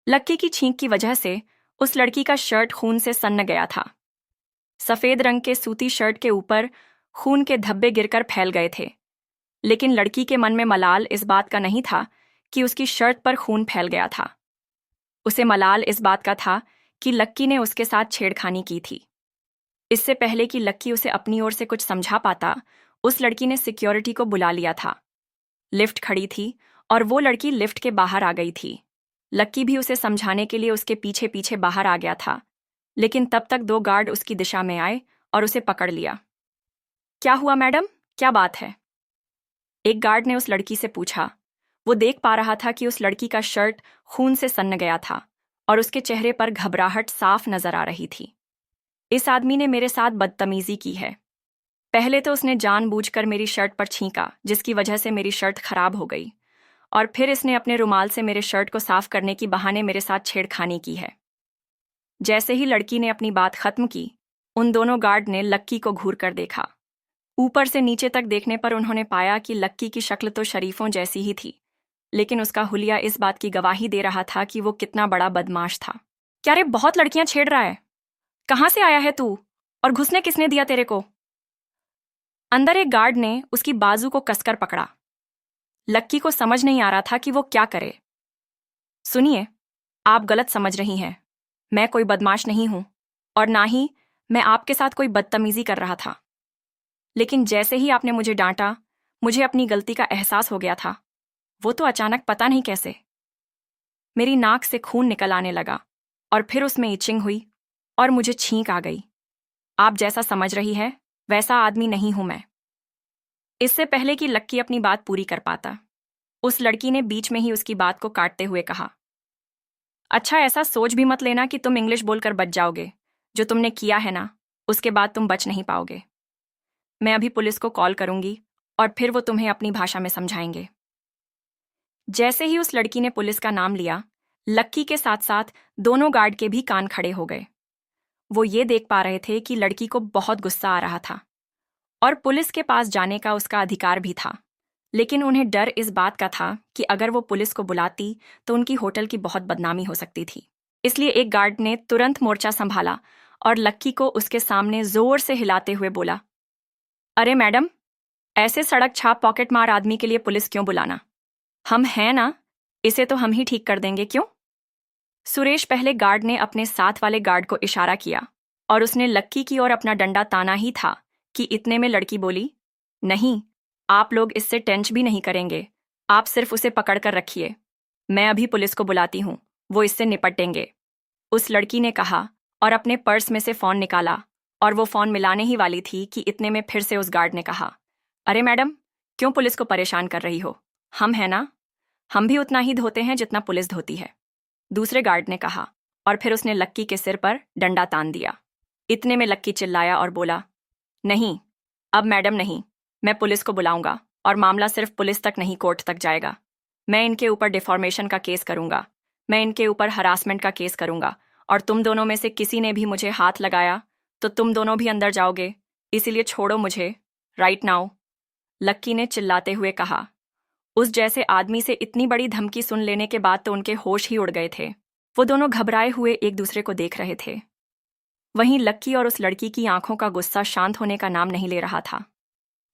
लक्की की छींक की वजह से उस लड़की का शर्ट खून से सन्न गया था। सफेद रंग के सूती शर्ट के ऊपर खून के धब्बे गिरकर फैल गए थे, लेकिन लड़की के मन में मलाल इस बात का नहीं था कि उसकी शर्ट पर खून फैल गया था। उसे मलाल इस बात का था कि लक्की ने उसके साथ छेड़खानी की थी। इससे पहले कि लक्की उसे अपनी ओर से कुछ समझा पाता, उस लड़की ने सिक्योरिटी को बुला लिया था। लिफ्ट खड़ी थी और वो लड़की लिफ्ट के बाहर आ गई थी। लक्की भी उसे समझाने के लिए उसके पीछे पीछे बाहर आ गया था, लेकिन तब तक 2 गार्ड उसकी दिशा में आए और उसे पकड़ लिया। क्या हुआ मैडम, क्या बात है? एक गार्ड ने उस लड़की से पूछा। वो देख पा रहा था कि उस लड़की का शर्ट खून से सन्न गया था और उसके चेहरे पर घबराहट साफ नजर आ रही थी। इस आदमी ने मेरे साथ बदतमीजी की है। पहले तो उसने जानबूझकर मेरी शर्ट पर छींका, जिसकी वजह से मेरी शर्ट खराब हो गई, और फिर इसने अपने रुमाल से मेरे शर्ट को साफ करने की बहाने मेरे साथ छेड़खानी की है। जैसे ही लड़की ने अपनी बात खत्म की, उन दोनों गार्ड ने लक्की को घूर कर देखा। ऊपर से नीचे तक देखने पर उन्होंने पाया कि लक्की की शक्ल तो शरीफों जैसी ही थी, लेकिन उसका हुलिया इस बात की गवाही दे रहा था कि वो कितना बड़ा बदमाश था। क्या रे, बहुत लड़कियां छेड़ रहा है? कहाँ से आया है तू, और घुसने किसने दिया तेरे को? अंदर एक गार्ड ने उसकी बाजू को कसकर पकड़ा। लक्की को समझ नहीं आ रहा था कि वो क्या करे। सुनिए, आप गलत समझ रही हैं। मैं कोई बदमाश नहीं हूं, और ना ही मैं आपके साथ कोई बदतमीजी कर रहा था। लेकिन जैसे ही आपने मुझे डांटा, मुझे अपनी गलती का एहसास हो गया था। वो तो अचानक पता नहीं कैसे मेरी नाक से खून निकल आने लगा, और फिर उसमें इचिंग हुई और मुझे छींक आ गई। आप जैसा समझ रही है, वैसा आदमी नहीं हूं मैं। इससे पहले कि लक्की अपनी बात पूरी कर पाता, उस लड़की ने बीच में ही उसकी बात को काटते हुए कहा, अच्छा, ऐसा सोच भी मत लेना कि तुम इंग्लिश बोलकर बच जाओगे। जो तुमने किया है ना, उसके बाद तुम बच नहीं पाओगे। मैं अभी पुलिस को कॉल करूंगी और फिर वो तुम्हें अपनी भाषा में समझाएंगे। जैसे ही उस लड़की ने पुलिस का नाम लिया, लक्की के साथ साथ दोनों गार्ड के भी कान खड़े हो गए। वो ये देख पा रहे थे कि लड़की को बहुत गुस्सा आ रहा था, और पुलिस के पास जाने का उसका अधिकार भी था। लेकिन उन्हें डर इस बात का था कि अगर वो पुलिस को बुलाती तो उनकी होटल की बहुत बदनामी हो सकती थी। इसलिए एक गार्ड ने तुरंत मोर्चा संभाला और लक्की को उसके सामने जोर से हिलाते हुए बोला, अरे मैडम, ऐसे सड़क छाप पॉकेट मार आदमी के लिए पुलिस क्यों बुलाना? हम हैं ना, इसे तो हम ही ठीक कर देंगे, क्यों? सुरेश, पहले गार्ड ने अपने साथ वाले गार्ड को इशारा किया और उसने लक्की की ओर अपना डंडा ताना ही था कि इतने में लड़की बोली, नहीं, आप लोग इससे टेंच भी नहीं करेंगे, आप सिर्फ उसे पकड़ कर रखिए। मैं अभी पुलिस को बुलाती हूँ, वो इससे निपटेंगे। उस लड़की ने कहा और अपने पर्स में से फोन निकाला, और वो फोन मिलाने ही वाली थी कि इतने में फिर से उस गार्ड ने कहा, अरे मैडम, क्यों पुलिस को परेशान कर रही हो? हम हैं ना, हम भी उतना ही धोते हैं जितना पुलिस धोती है। दूसरे गार्ड ने कहा, और फिर उसने लक्की के सिर पर डंडा तान दिया। इतने में लक्की चिल्लाया और बोला, नहीं, अब मैडम नहीं, मैं पुलिस को बुलाऊंगा, और मामला सिर्फ पुलिस तक नहीं, कोर्ट तक जाएगा। मैं इनके ऊपर डिफॉर्मेशन का केस करूंगा, मैं इनके ऊपर हरासमेंट का केस करूंगा, और तुम दोनों में से किसी ने भी मुझे हाथ लगाया तो तुम दोनों भी अंदर जाओगे, इसीलिए छोड़ो मुझे राइट नाउ। लक्की ने चिल्लाते हुए कहा। उस जैसे आदमी से इतनी बड़ी धमकी सुन लेने के बाद तो उनके होश ही उड़ गए थे। वो दोनों घबराए हुए एक दूसरे को देख रहे थे। वहीं लक्की और उस लड़की की आंखों का गुस्सा शांत होने का नाम नहीं ले रहा था।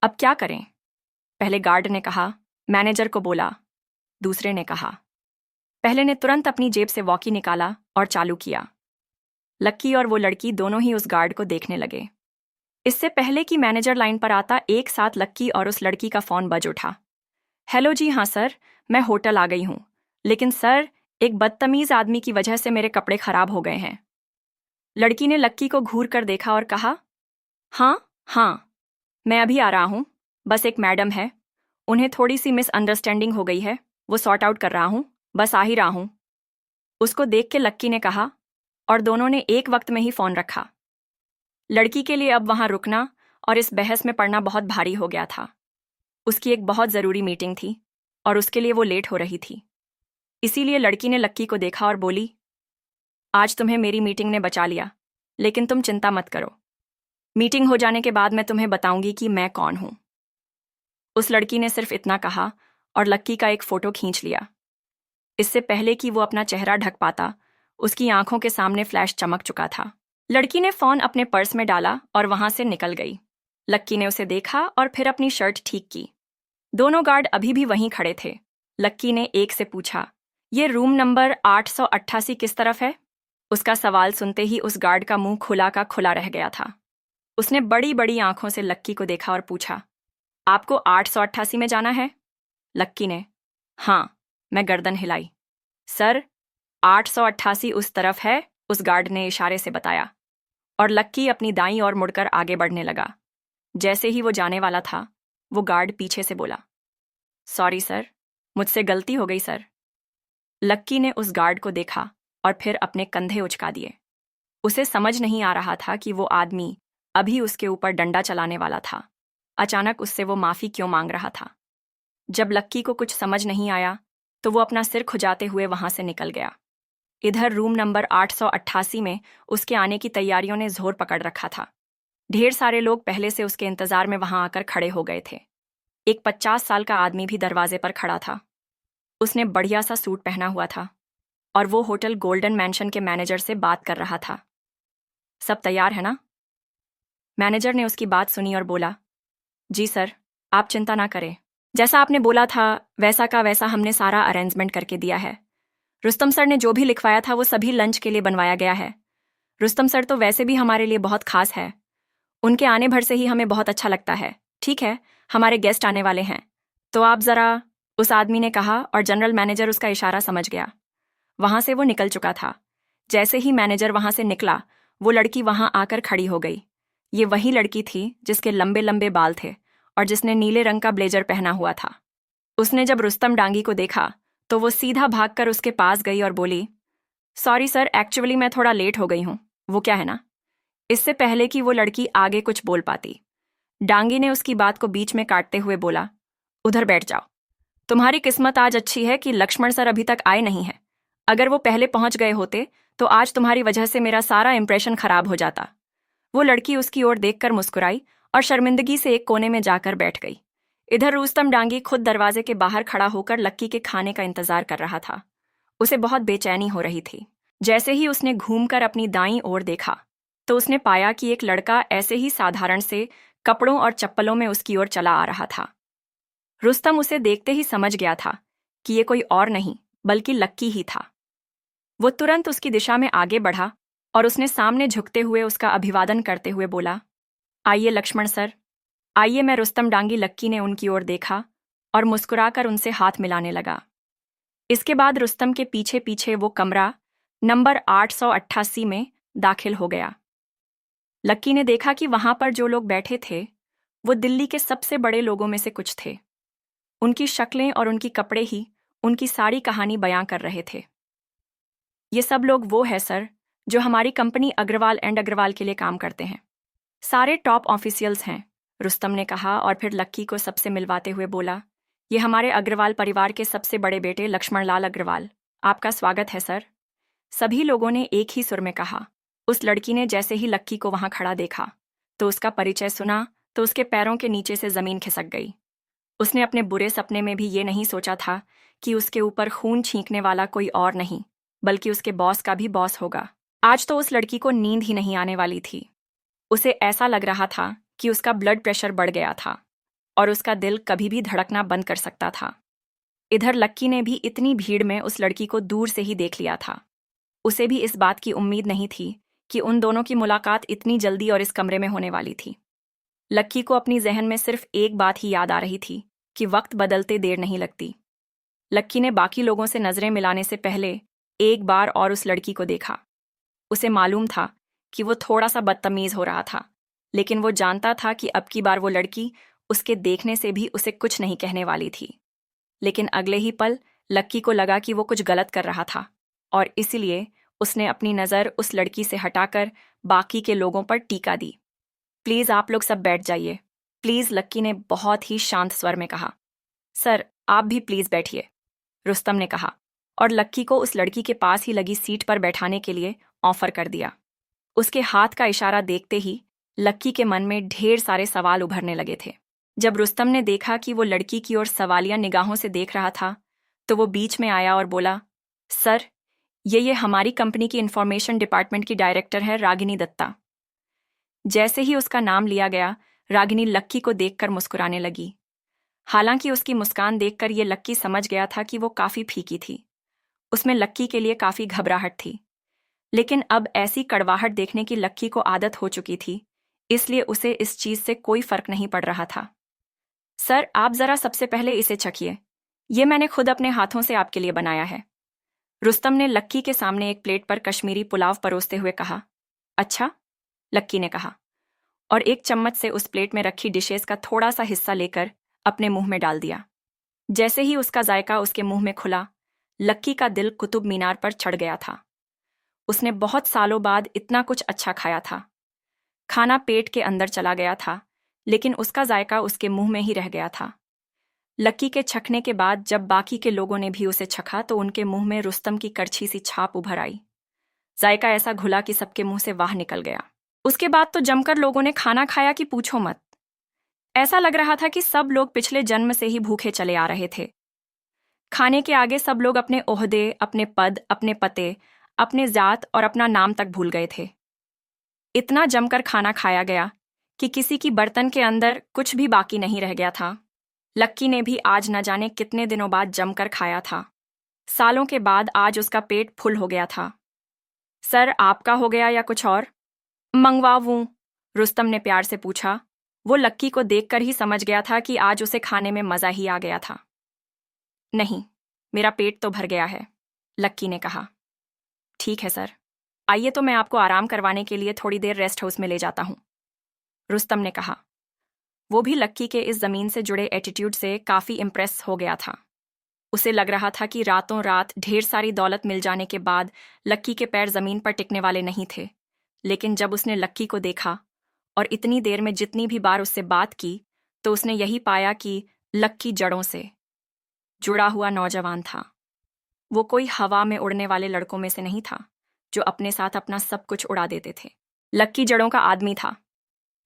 अब क्या करें? पहले गार्ड ने कहा, मैनेजर को बोला। दूसरे ने कहा। पहले ने तुरंत अपनी जेब से वॉकी निकाला और चालू किया। लक्की और वो लड़की दोनों ही उस गार्ड को देखने लगे। इससे पहले कि मैनेजर लाइन पर आता, एक साथ लक्की और उस लड़की का फोन बज उठा। हेलो जी, हाँ सर, मैं होटल आ गई हूँ, लेकिन सर, एक बदतमीज आदमी की वजह से मेरे कपड़े खराब हो गए हैं। लड़की ने लक्की को घूर कर देखा और कहा, हाँ हाँ, मैं अभी आ रहा हूँ, बस एक मैडम है, उन्हें थोड़ी सी मिसअंडरस्टैंडिंग हो गई है, वो सॉर्ट आउट कर रहा हूँ, बस आ ही रहा हूँ। उसको देख के लक्की ने कहा, और दोनों ने एक वक्त में ही फोन रखा। लड़की के लिए अब वहां रुकना और इस बहस में पड़ना बहुत भारी हो गया था। उसकी एक बहुत ज़रूरी मीटिंग थी और उसके लिए वो लेट हो रही थी। इसीलिए लड़की ने लक्की को देखा और बोली, आज तुम्हें मेरी मीटिंग ने बचा लिया, लेकिन तुम चिंता मत करो, मीटिंग हो जाने के बाद मैं तुम्हें बताऊंगी कि मैं कौन हूं। उस लड़की ने सिर्फ इतना कहा और लक्की का एक फोटो खींच लिया। इससे पहले कि वो अपना चेहरा ढक पाता, उसकी आंखों के सामने फ्लैश चमक चुका था। लड़की ने फोन अपने पर्स में डाला और वहां से निकल गई। लक्की ने उसे देखा और फिर अपनी शर्ट ठीक की। दोनों गार्ड अभी भी वहीं खड़े थे। लक्की ने एक से पूछा, ये रूम नंबर 888 किस तरफ है? उसका सवाल सुनते ही उस गार्ड का मुंह खुला का खुला रह गया था। उसने बड़ी बड़ी आंखों से लक्की को देखा और पूछा, आपको 888 में जाना है? लक्की ने हाँ, मैं गर्दन हिलाई। सर, 888 उस तरफ है, उस गार्ड ने इशारे से बताया। और लक्की अपनी दाईं ओर मुड़कर आगे बढ़ने लगा। जैसे ही वो जाने वाला था, वो गार्ड पीछे से बोला, सॉरी सर, मुझसे गलती हो गई सर। लक्की ने उस गार्ड को देखा और फिर अपने कंधे उचका दिए। उसे समझ नहीं आ रहा था कि वो आदमी अभी उसके ऊपर डंडा चलाने वाला था। अचानक उससे वो माफी क्यों मांग रहा था? जब लक्की को कुछ समझ नहीं आया तो वो अपना सिर खुजाते हुए वहां से निकल गया। इधर रूम नंबर 888 में उसके आने की तैयारियों ने जोर पकड़ रखा था। ढेर सारे लोग पहले से उसके इंतजार में वहां आकर खड़े हो गए थे। एक 50 साल का आदमी भी दरवाजे पर खड़ा था। उसने बढ़िया सा सूट पहना हुआ था और वो होटल गोल्डन मैंशन के मैनेजर से बात कर रहा था। सब तैयार है ना? मैनेजर ने उसकी बात सुनी और बोला, जी सर, आप चिंता ना करें। जैसा आपने बोला था वैसा का वैसा हमने सारा अरेंजमेंट करके दिया है। रुस्तम सर ने जो भी लिखवाया था वो सभी लंच के लिए बनवाया गया है। रुस्तम सर तो वैसे भी हमारे लिए बहुत खास है। उनके आने भर से ही हमें बहुत अच्छा लगता है। ठीक है, हमारे गेस्ट आने वाले हैं, तो आप जरा, उस आदमी ने कहा और जनरल मैनेजर उसका इशारा समझ गया। वहां से वो निकल चुका था। जैसे ही मैनेजर वहां से निकला, वो लड़की वहां आकर खड़ी हो गई। ये वही लड़की थी जिसके लंबे लंबे बाल थे और जिसने नीले रंग का ब्लेजर पहना हुआ था। उसने जब रुस्तम डांगी को देखा तो वो सीधा भागकर उसके पास गई और बोली, सॉरी सर, एक्चुअली मैं थोड़ा लेट हो गई हूं। वो क्या है ना? इससे पहले कि वो लड़की आगे कुछ बोल पाती, डांगी ने उसकी बात को बीच में काटते हुए बोला, उधर बैठ जाओ। तुम्हारी किस्मत आज अच्छी है कि लक्ष्मण सर अभी तक आए नहीं हैं। अगर वो पहले पहुंच गए होते तो आज तुम्हारी वजह से मेरा सारा इंप्रेशन खराब हो जाता। वो लड़की उसकी ओर देखकर मुस्कुराई और शर्मिंदगी से एक कोने में जाकर बैठ गई। इधर रुस्तम डांगी खुद दरवाजे के बाहर खड़ा होकर लक्की के खाने का इंतजार कर रहा था। उसे बहुत बेचैनी हो रही थी। जैसे ही उसने घूमकर अपनी दाईं ओर देखा तो उसने पाया कि एक लड़का ऐसे ही साधारण से कपड़ों और चप्पलों में उसकी ओर चला आ रहा था। रुस्तम उसे देखते ही समझ गया था कि ये कोई और नहीं बल्कि लक्की ही था। वो तुरंत उसकी दिशा में आगे बढ़ा और उसने सामने झुकते हुए उसका अभिवादन करते हुए बोला, आइए लक्ष्मण सर, आइए। मैं रुस्तम डांगी। लक्की ने उनकी ओर देखा और मुस्कुराकर उनसे हाथ मिलाने लगा। इसके बाद रुस्तम के पीछे पीछे वो कमरा नंबर 888 में दाखिल हो गया। लक्की ने देखा कि वहां पर जो लोग बैठे थे वो दिल्ली के सबसे बड़े लोगों में से कुछ थे। उनकी शक्लें और उनकी कपड़े ही उनकी सारी कहानी बयां कर रहे थे। ये सब लोग वो है सर जो हमारी कंपनी अग्रवाल एंड अग्रवाल के लिए काम करते हैं। सारे टॉप ऑफिशियल्स हैं, रुस्तम ने कहा और फिर लक्की को सबसे मिलवाते हुए बोला, ये हमारे अग्रवाल परिवार के सबसे बड़े बेटे लक्ष्मण लाल अग्रवाल, आपका स्वागत है सर। सभी लोगों ने एक ही सुर में कहा। उस लड़की ने जैसे ही लक्की को वहां खड़ा देखा तो उसका परिचय सुना तो उसके पैरों के नीचे से जमीन खिसक गई। उसने अपने बुरे सपने में भी ये नहीं सोचा था कि उसके ऊपर खून छींकने वाला कोई और नहीं बल्कि उसके बॉस का भी बॉस होगा। आज तो उस लड़की को नींद ही नहीं आने वाली थी। उसे ऐसा लग रहा था कि उसका ब्लड प्रेशर बढ़ गया था और उसका दिल कभी भी धड़कना बंद कर सकता था। इधर लक्की ने भी इतनी भीड़ में उस लड़की को दूर से ही देख लिया था। उसे भी इस बात की उम्मीद नहीं थी कि उन दोनों की मुलाकात इतनी जल्दी और इस कमरे में होने वाली थी। लक्की को अपनी जहन में सिर्फ एक बात ही याद आ रही थी कि वक्त बदलते देर नहीं लगती। लक्की ने बाकी लोगों से नजरें मिलाने से पहले एक बार और उस लड़की को देखा। उसे मालूम था कि वो थोड़ा सा बदतमीज हो रहा था, लेकिन वो जानता था कि अब की बार वो लड़की उसके देखने से भी उसे कुछ नहीं कहने वाली थी। लेकिन अगले ही पल लक्की को लगा कि वो कुछ गलत कर रहा था और इसलिए उसने अपनी नज़र उस लड़की से हटाकर बाकी के लोगों पर टीका दी। प्लीज़ आप लोग सब बैठ जाइए, प्लीज़, लक्की ने बहुत ही शांत स्वर में कहा। सर, आप भी प्लीज़ बैठिए, रुस्तम ने कहा और लक्की को उस लड़की के पास ही लगी सीट पर बैठाने के लिए ऑफर कर दिया। उसके हाथ का इशारा देखते ही लक्की के मन में ढेर सारे सवाल उभरने लगे थे। जब रुस्तम ने देखा कि वो लड़की की ओर सवालिया निगाहों से देख रहा था तो वो बीच में आया और बोला, सर, ये हमारी कंपनी की इंफॉर्मेशन डिपार्टमेंट की डायरेक्टर है रागिनी दत्ता। जैसे ही उसका नाम लिया गया, रागिनी लक्की को देखकर मुस्कुराने लगी। हालांकि उसकी मुस्कान देखकर ये लक्की समझ गया था कि वो काफी फीकी थी। उसमें लक्की के लिए काफी घबराहट थी, लेकिन अब ऐसी कड़वाहट देखने की लक्की को आदत हो चुकी थी, इसलिए उसे इस चीज से कोई फर्क नहीं पड़ रहा था। सर, आप जरा सबसे पहले इसे चखिए। ये मैंने खुद अपने हाथों से आपके लिए बनाया है। रुस्तम ने लक्की के सामने एक प्लेट पर कश्मीरी पुलाव परोसते हुए कहा। अच्छा, लक्की ने कहा, और एक चम्मच से उस प्लेट में रखी डिशेस का थोड़ा सा हिस्सा लेकर अपने मुंह में डाल दिया। जैसे ही उसका जायका उसके मुंह में खुला, लक्की का दिल कुतुब मीनार पर चढ़ गया था। उसने बहुत सालों बाद इतना कुछ अच्छा खाया था। खाना पेट के अंदर चला गया था, लेकिन उसका जायका उसके मुंह में ही रह गया था। लक्की के चखने के बाद जब बाकी के लोगों ने भी उसे चखा तो उनके मुंह में रुस्तम की करछी सी छाप उभर आई। जायका ऐसा घुला कि सबके मुंह से वाह निकल गया। उसके बाद तो जमकर लोगों ने खाना खाया कि पूछो मत। ऐसा लग रहा था कि सब लोग पिछले जन्म से ही भूखे चले आ रहे थे। खाने के आगे सब लोग अपने ओहदे, अपने पद, अपने पते, अपने जात और अपना नाम तक भूल गए थे। इतना जमकर खाना खाया गया कि किसी की बर्तन के अंदर कुछ भी बाकी नहीं रह गया था। लक्की ने भी आज न जाने कितने दिनों बाद जमकर खाया था। सालों के बाद आज उसका पेट फुल हो गया था। सर, आपका हो गया या कुछ और मंगवाऊं? रुस्तम ने प्यार से पूछा। वो लक्की को देखकर ही समझ गया था कि आज उसे खाने में मजा ही आ गया था। नहीं, मेरा पेट तो भर गया है, लक्की ने कहा। ठीक है सर, आइए तो मैं आपको आराम करवाने के लिए थोड़ी देर रेस्ट हाउस में ले जाता हूं, रुस्तम ने कहा। वो भी लक्की के इस जमीन से जुड़े एटीट्यूड से काफी इम्प्रेस हो गया था। उसे लग रहा था कि रातों रात ढेर सारी दौलत मिल जाने के बाद लक्की के पैर जमीन पर टिकने वाले नहीं थे। लेकिन जब उसने लक्की को देखा और इतनी देर में जितनी भी बार उससे बात की, तो उसने यही पाया कि लक्की जड़ों से जुड़ा हुआ नौजवान था। वो कोई हवा में उड़ने वाले लड़कों में से नहीं था जो अपने साथ अपना सब कुछ उड़ा देते थे। लक्की जड़ों का आदमी था,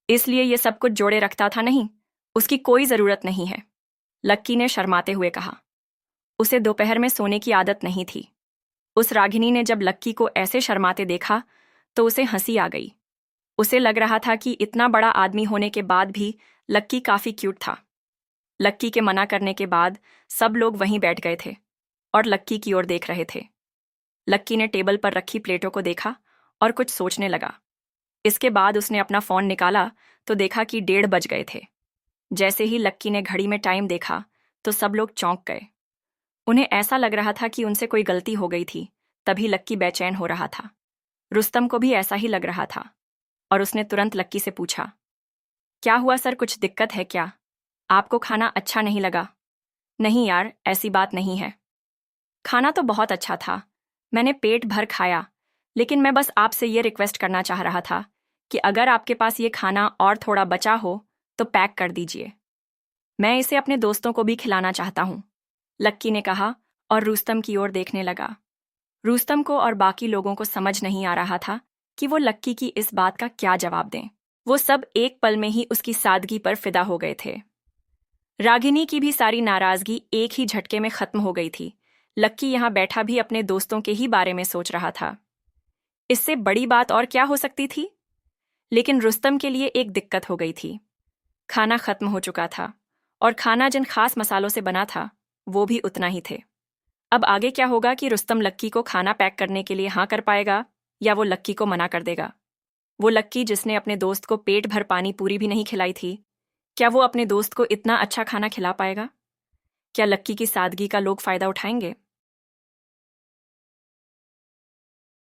इसलिए ये सब कुछ जोड़े रखता था। नहीं, उसकी कोई जरूरत नहीं है, लक्की ने शर्माते हुए कहा। उसे दोपहर में सोने की आदत नहीं थी। उस रागिनी ने जब लक्की को ऐसे शर्माते देखा तो उसे हंसी आ गई। उसे लग रहा था कि इतना बड़ा आदमी होने के बाद भी लक्की काफी क्यूट था। लक्की के मना करने के बाद सब लोग वहीं बैठ गए थे और लक्की की ओर देख रहे थे। लक्की ने टेबल पर रखी प्लेटों को देखा और कुछ सोचने लगा। इसके बाद उसने अपना फोन निकाला तो देखा कि 1:30 बज गए थे। जैसे ही लक्की ने घड़ी में टाइम देखा तो सब लोग चौंक गए। उन्हें ऐसा लग रहा था कि उनसे कोई गलती हो गई थी, तभी लक्की बेचैन हो रहा था। रुस्तम को भी ऐसा ही लग रहा था और उसने तुरंत लक्की से पूछा, क्या हुआ सर, कुछ दिक्कत है क्या? आपको खाना अच्छा नहीं लगा? नहीं यार, ऐसी बात नहीं है। खाना तो बहुत अच्छा था, मैंने पेट भर खाया, लेकिन मैं बस आपसे ये रिक्वेस्ट करना चाह रहा था कि अगर आपके पास ये खाना और थोड़ा बचा हो तो पैक कर दीजिए। मैं इसे अपने दोस्तों को भी खिलाना चाहता हूँ, लक्की ने कहा और रुस्तम की ओर देखने लगा। रुस्तम को और बाकी लोगों को समझ नहीं आ रहा था कि वो लक्की की इस बात का क्या जवाब दें। वो सब एक पल में ही उसकी सादगी पर फिदा हो गए थे। रागिनी की भी सारी नाराजगी एक ही झटके में खत्म हो गई थी। लक्की यहां बैठा भी अपने दोस्तों के ही बारे में सोच रहा था। इससे बड़ी बात और क्या हो सकती थी? लेकिन रुस्तम के लिए एक दिक्कत हो गई थी। खाना खत्म हो चुका था और खाना जिन खास मसालों से बना था वो भी उतना ही थे। अब आगे क्या होगा कि रुस्तम लक्की को खाना पैक करने के लिए हाँ कर पाएगा या वो लक्की को मना कर देगा? वो लक्की जिसने अपने दोस्त को पेट भर पानी पूरी भी नहीं खिलाई थी, क्या वो अपने दोस्त को इतना अच्छा खाना खिला पाएगा? क्या लक्की की सादगी का लोग फायदा उठाएंगे?